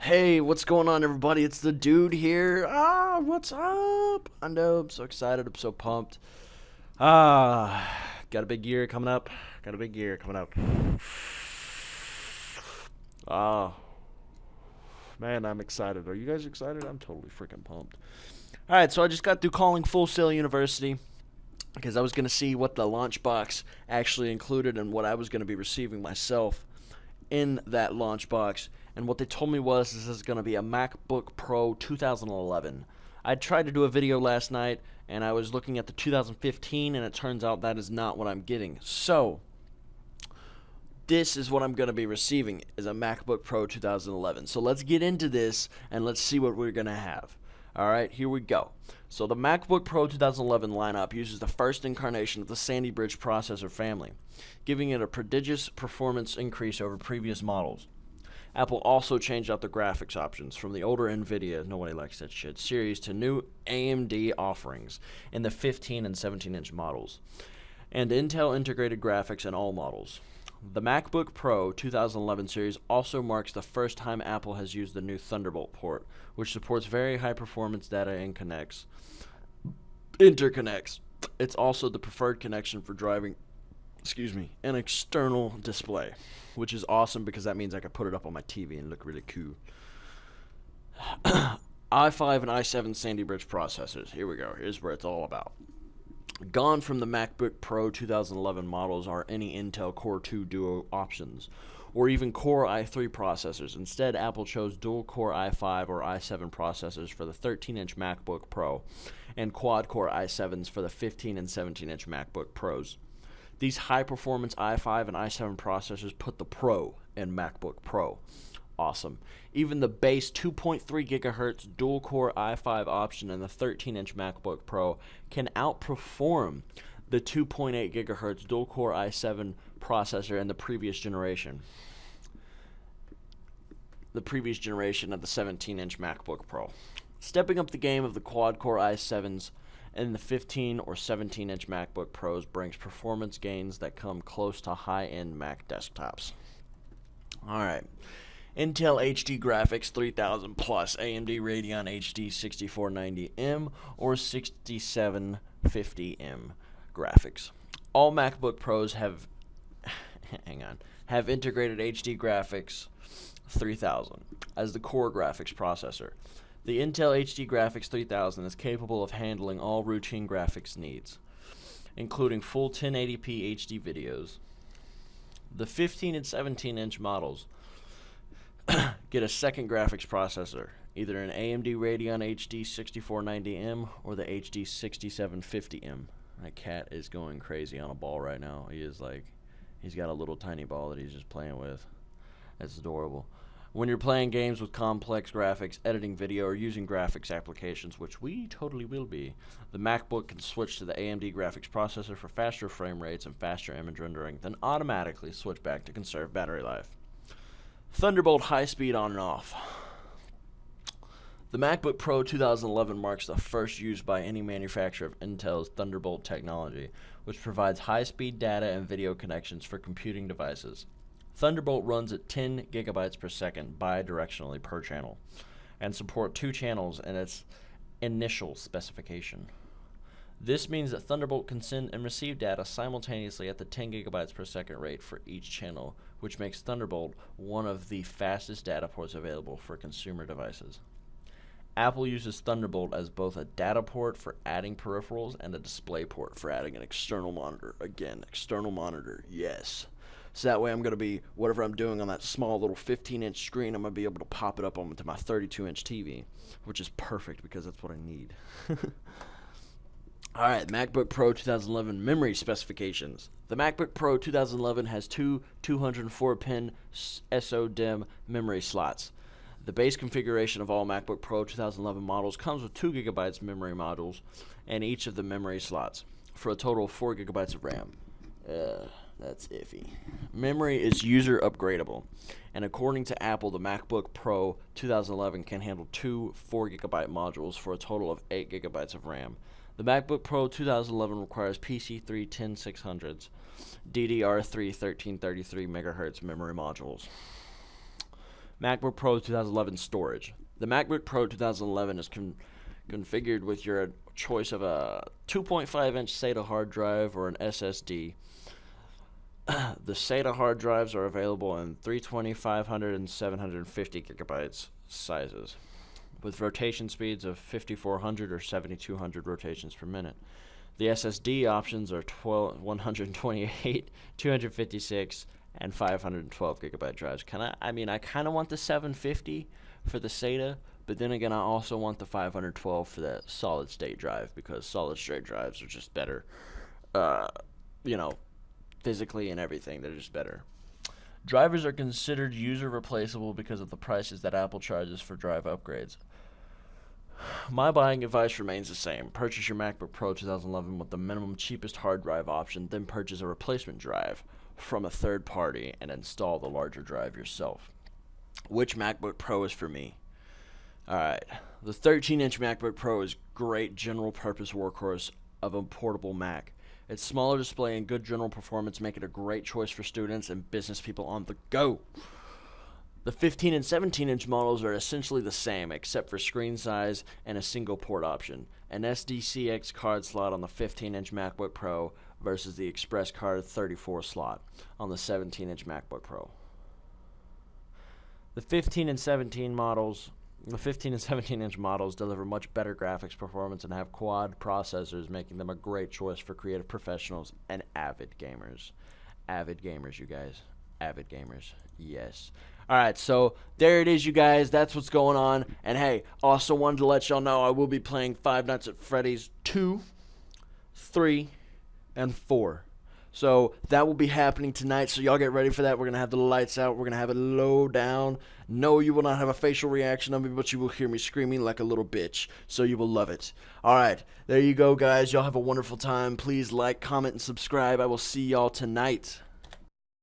Hey, what's going on, everybody? It's the dude here. What's up? I know, I'm so excited. I'm so pumped. Got a big year coming up. Got a big year coming up. Ah, man, I'm excited. Are you guys excited? I'm totally freaking pumped. All right, so I just got through calling Full Sail University because I was going to see what the launch box actually included and what I was going to be receiving myself in that launch box. And what they told me was this is going to be a MacBook Pro 2011. I tried to do a video last night and I was looking at the 2015 and it turns out that is not what I'm getting. So, this is what I'm going to be receiving is a MacBook Pro 2011. So let's get into this and let's see what we're going to have. Alright, here we go. So the MacBook Pro 2011 lineup uses the first incarnation of the Sandy Bridge processor family, giving it a prodigious performance increase over previous models. Apple also changed out the graphics options from the older NVIDIA, nobody likes that shit, series to new AMD offerings in the 15 and 17-inch models, and Intel integrated graphics in all models. The MacBook Pro 2011 series also marks the first time Apple has used the new Thunderbolt port, which supports very high performance data interconnects. It's also the preferred connection for driving, an external display, which is awesome because that means I can put it up on my TV and look really cool. i5 and i7 Sandy Bridge processors. Here we go. Here's where it's all about. Gone from the MacBook Pro 2011 models are any Intel Core 2 Duo options, or even Core i3 processors. Instead, Apple chose dual-core i5 or i7 processors for the 13-inch MacBook Pro, and quad-core i7s for the 15 and 17-inch MacBook Pros. These high-performance i5 and i7 processors put the Pro in MacBook Pro. Awesome. Even the base 2.3 GHz dual-core i5 option in the 13-inch MacBook Pro can outperform the 2.8 GHz dual-core i7 processor in the previous generation. The previous generation of the 17-inch MacBook Pro. Stepping up the game of the quad-core i7s in the 15 or 17-inch MacBook Pros brings performance gains that come close to high-end Mac desktops. Alright. Intel HD Graphics 3000 Plus, AMD Radeon HD 6490M or 6750M graphics. All MacBook Pros have integrated HD Graphics 3000 as the core graphics processor. The Intel HD Graphics 3000 is capable of handling all routine graphics needs, including full 1080p HD videos. The 15 and 17-inch models get a second graphics processor, either an AMD Radeon HD 6490M or the HD 6750M. My cat is going crazy on a ball right now. He's got a little tiny ball that he's just playing with. That's adorable. When you're playing games with complex graphics, editing video, or using graphics applications, which we totally will be, the MacBook can switch to the AMD graphics processor for faster frame rates and faster image rendering, then automatically switch back to conserve battery life. Thunderbolt high speed on and off. The MacBook Pro 2011 marks the first use by any manufacturer of Intel's Thunderbolt technology, which provides high-speed data and video connections for computing devices. Thunderbolt runs at 10 gigabytes per second bidirectionally per channel, and support 2 channels in its initial specification. This means that Thunderbolt can send and receive data simultaneously at the 10 gigabytes per second rate for each channel, which makes Thunderbolt one of the fastest data ports available for consumer devices. Apple uses Thunderbolt as both a data port for adding peripherals and a display port for adding an external monitor. Again, external monitor, yes. So that way I'm going to be, whatever I'm doing on that small little 15-inch screen, I'm going to be able to pop it up onto my 32-inch TV, which is perfect because that's what I need. Alright, MacBook Pro 2011 memory specifications. The MacBook Pro 2011 has two 204-pin SODIMM memory slots. The base configuration of all MacBook Pro 2011 models comes with 2 gigabytes memory modules in each of the memory slots, for a total of 4 gigabytes of RAM. That's iffy. Memory is user upgradable, and according to Apple, the MacBook Pro 2011 can handle 2 4GB modules for a total of 8 gigabytes of RAM. The MacBook Pro 2011 requires PC3 10600s, DDR3 1333 MHz memory modules. MacBook Pro 2011 storage. The MacBook Pro 2011 is configured with your choice of a 2.5-inch SATA hard drive or an SSD. The SATA hard drives are available in 320, 500, and 750 gigabytes sizes, with rotation speeds of 5400 or 7200 rotations per minute. The SSD options are 128, 256, and 512 gigabyte drives. I kind of want the 750 for the SATA, but then again, I also want the 512 for that solid state drive, because solid state drives are just better, physically and everything. They're just better. Drivers are considered user replaceable because of the prices that Apple charges for drive upgrades. My buying advice remains the same. Purchase your MacBook Pro 2011 with the minimum cheapest hard drive option, then purchase a replacement drive from a third party and install the larger drive yourself. Which MacBook Pro is for me? Alright, the 13-inch MacBook Pro is great general purpose workhorse of a portable Mac. Its smaller display and good general performance make it a great choice for students and business people on the go. The 15 and 17-inch models are essentially the same, except for screen size and a single port option. An SDCX card slot on the 15-inch MacBook Pro versus the Express Card 34 slot on the 17-inch MacBook Pro. The 15 and 17-inch models deliver much better graphics performance and have quad processors, making them a great choice for creative professionals and avid gamers. Avid gamers, you guys. Avid gamers. Yes. Alright, so there it is, you guys. That's what's going on. And hey, also wanted to let y'all know I will be playing Five Nights at Freddy's 2, 3, and 4. So that will be happening tonight, so y'all get ready for that. We're going to have the lights out. We're going to have it low down. No, you will not have a facial reaction of me, but you will hear me screaming like a little bitch. So you will love it. Alright, there you go, guys. Y'all have a wonderful time. Please like, comment, and subscribe. I will see y'all tonight.